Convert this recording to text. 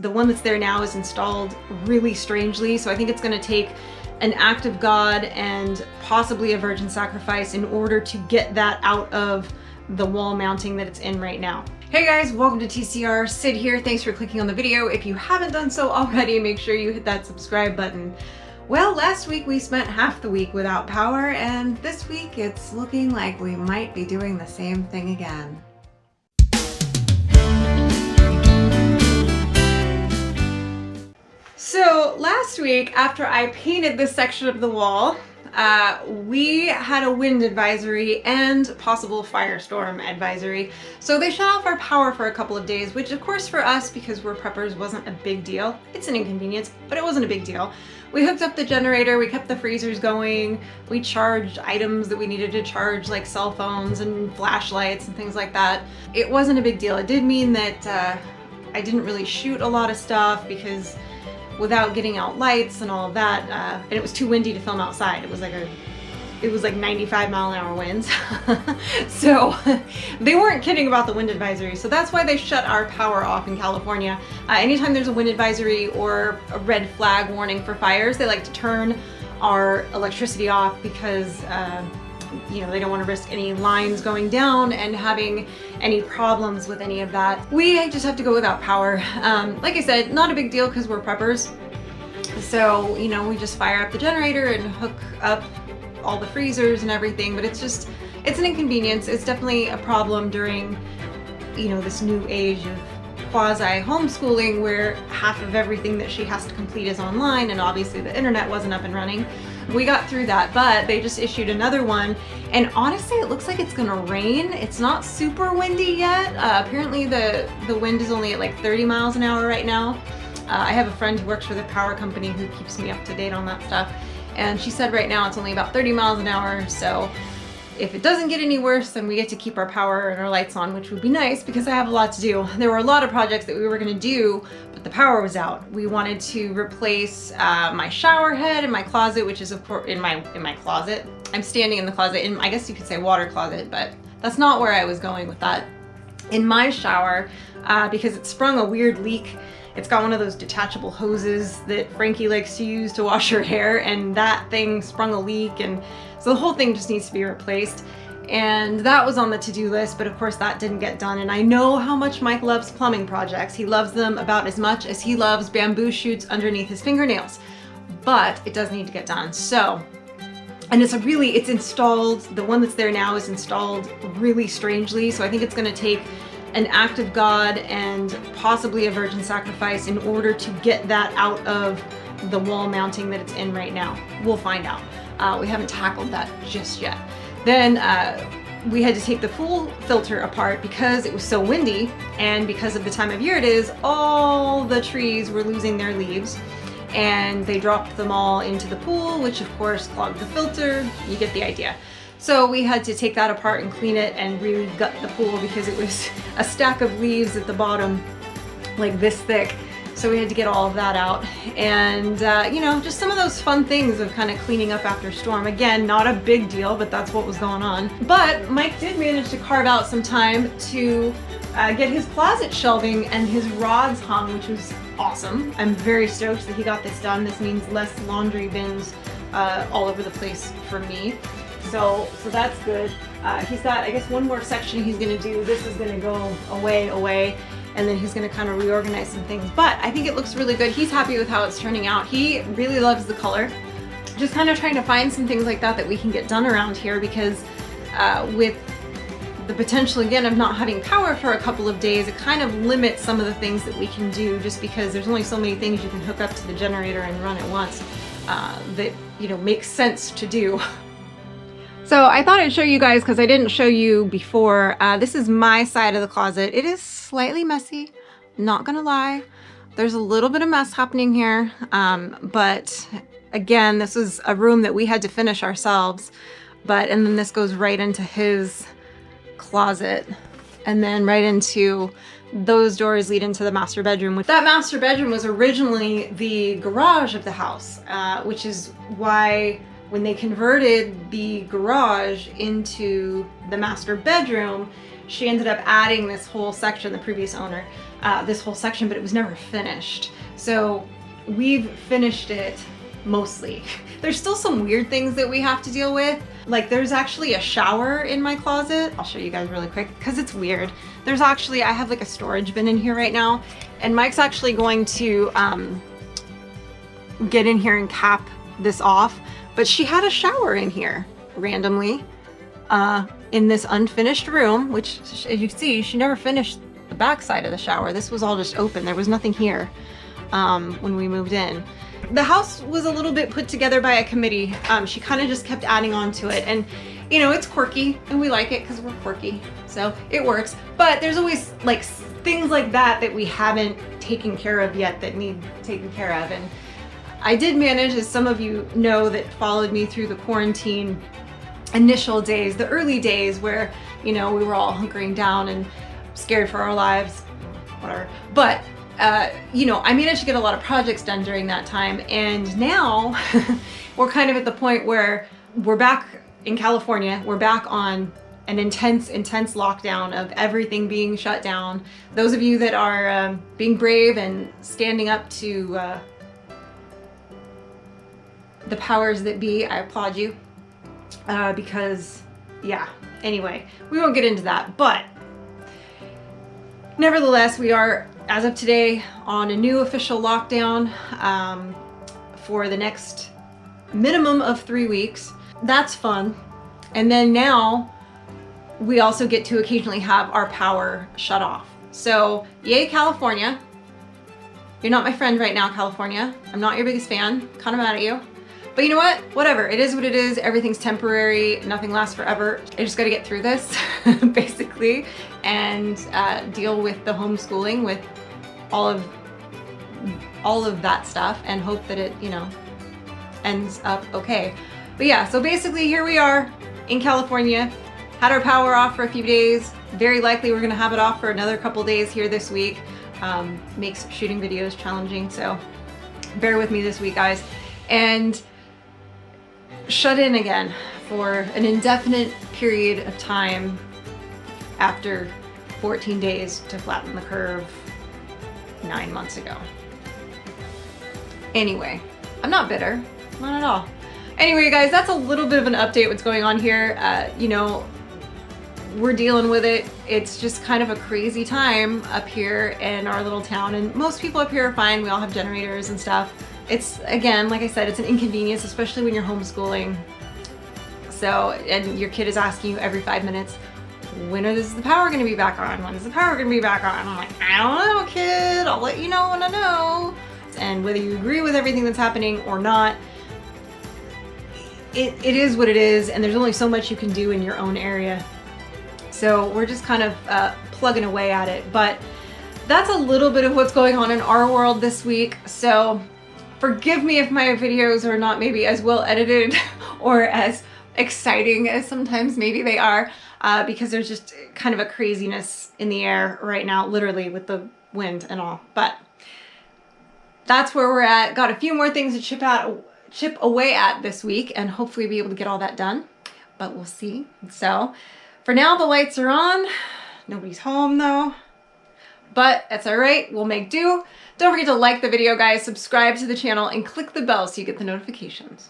The one that's there now is installed really strangely, so I think it's going to take an act of God and possibly a virgin sacrifice in order to get that out of the wall mounting that it's in right now. Hey guys, welcome to TCR. Sid here. Thanks for clicking on the video. If you haven't done so already, make sure you hit that subscribe button. Well, last week we spent half the week without power, and this week it's looking like we might be doing the same thing again. So last week, after I painted this section of the wall, we had a wind advisory and possible firestorm advisory. So they shut off our power for a couple of days, which of course for us, because we're preppers, wasn't a big deal. It's an inconvenience, but it wasn't a big deal. We hooked up the generator, we kept the freezers going, we charged items that we needed to charge, like cell phones and flashlights and things like that. It wasn't a big deal. It did mean that I didn't really shoot a lot of stuff because without getting out lights and all of that, and it was too windy to film outside. It was like 95 mile an hour winds. So they weren't kidding about the wind advisory. So that's why they shut our power off in California. Anytime there's a wind advisory or a red flag warning for fires, they like to turn our electricity off because you know, they don't want to risk any lines going down and having any problems with any of that. We just have to go without power. Like I said, not a big deal because we're preppers. So, you know, we just fire up the generator and hook up all the freezers and everything, but it's an inconvenience. It's definitely a problem during, you know, this new age of quasi homeschooling where half of everything that she has to complete is online, and obviously the internet wasn't up and running. We got through that, but they just issued another one, and honestly it looks like it's gonna rain. It's not super windy yet. Apparently the wind is only at like 30 miles an hour right now. I have a friend who works for the power company who keeps me up to date on that stuff, and she said right now it's only about 30 miles an hour, so if it doesn't get any worse, then we get to keep our power and our lights on, which would be nice because I have a lot to do. There were a lot of projects that we were gonna do, but the power was out. We wanted to replace my shower head in my closet, which is of course in my closet. I'm standing in the closet, in I guess you could say water closet, but that's not where I was going with that. In my shower, because it sprung a weird leak. It's got one of those detachable hoses that Frankie likes to use to wash her hair, and that thing sprung a leak, and so the whole thing just needs to be replaced. And that was on the to-do list, but of course that didn't get done. And I know how much Mike loves plumbing projects. He loves them about as much as he loves bamboo shoots underneath his fingernails, but it does need to get done. So, and it's installed, the one that's there now is installed really strangely, so I think it's gonna take an act of God and possibly a virgin sacrifice in order to get that out of the wall mounting that it's in right now. We'll find out. We haven't tackled that just yet. Then we had to take the pool filter apart because it was so windy, and because of the time of year it is, all the trees were losing their leaves, and they dropped them all into the pool, which of course clogged the filter. You get the idea. So we had to take that apart and clean it and really gut the pool because it was a stack of leaves at the bottom, like this thick. So we had to get all of that out. And you know, just some of those fun things of kind of cleaning up after storm. Again, not a big deal, but that's what was going on. But Mike did manage to carve out some time to get his closet shelving and his rods hung, which was awesome. I'm very stoked that he got this done. This means less laundry bins all over the place for me. So that's good. He's got, I guess, one more section he's gonna do. This is gonna go away, and then he's gonna kind of reorganize some things. But I think it looks really good. He's happy with how it's turning out. He really loves the color. Just kind of trying to find some things like that we can get done around here, because with the potential, again, of not having power for a couple of days, it kind of limits some of the things that we can do, just because there's only so many things you can hook up to the generator and run at once that, you know, makes sense to do. So I thought I'd show you guys, because I didn't show you before. This is my side of the closet. It is slightly messy, not gonna lie. There's a little bit of mess happening here, but again, this is a room that we had to finish ourselves. And then this goes right into his closet, and then right into those doors lead into the master bedroom. That master bedroom was originally the garage of the house, which is why when they converted the garage into the master bedroom, she ended up adding this whole section, the previous owner, this whole section, but it was never finished. So we've finished it mostly. There's still some weird things that we have to deal with. Like there's actually a shower in my closet. I'll show you guys really quick because it's weird. There's actually, I have like a storage bin in here right now, and Mike's actually going to get in here and cap this off. But she had a shower in here randomly in this unfinished room, which as you can see, she never finished the back side of the shower. This was all just open. There was nothing here when we moved in. The house was a little bit put together by a committee. She kind of just kept adding on to it, and you know, it's quirky and we like it because we're quirky, so it works. But there's always like things like that that we haven't taken care of yet that need taken care of. And I did manage, as some of you know that followed me through the quarantine initial days, the early days where, you know, we were all hunkering down and scared for our lives, whatever. But you know, I managed to get a lot of projects done during that time, and now we're kind of at the point where we're back in California. We're back on an intense lockdown of everything being shut down. Those of you that are being brave and standing up to the powers that be, I applaud you, because yeah, anyway, we won't get into that, but nevertheless, we are, as of today, on a new official lockdown for the next minimum of 3 weeks. That's fun. And then now we also get to occasionally have our power shut off. So yay, California. You're not my friend right now, California. I'm not your biggest fan, kind of mad at you. But you know what? Whatever, it is what it is. Everything's temporary, nothing lasts forever. I just gotta get through this, basically, and deal with the homeschooling, with all of that stuff, and hope that it, you know, ends up okay. But yeah, so basically here we are in California, had our power off for a few days. Very likely we're gonna have it off for another couple days here this week. Makes shooting videos challenging, so bear with me this week, guys. And shut in again for an indefinite period of time after 14 days to flatten the curve 9 months ago. Anyway, I'm not bitter, not at all. Anyway, guys, that's a little bit of an update what's going on here. You know, we're dealing with it. It's just kind of a crazy time up here in our little town, and most people up here are fine. We all have generators and stuff. It's, again, like I said, it's an inconvenience, especially when you're homeschooling. So, and your kid is asking you every 5 minutes, when is the power gonna be back on? When is the power gonna be back on? I'm like, I don't know, kid. I'll let you know when I know. And whether you agree with everything that's happening or not, it is what it is, and there's only so much you can do in your own area. So we're just kind of plugging away at it. But that's a little bit of what's going on in our world this week. So forgive me if my videos are not maybe as well edited or as exciting as sometimes maybe they are, because there's just kind of a craziness in the air right now, literally, with the wind and all. But that's where we're at. Got a few more things to chip away at this week, and hopefully be able to get all that done, but we'll see. So for now, the lights are on. Nobody's home though, but that's all right. We'll make do. Don't forget to like the video, guys, subscribe to the channel, and click the bell so you get the notifications.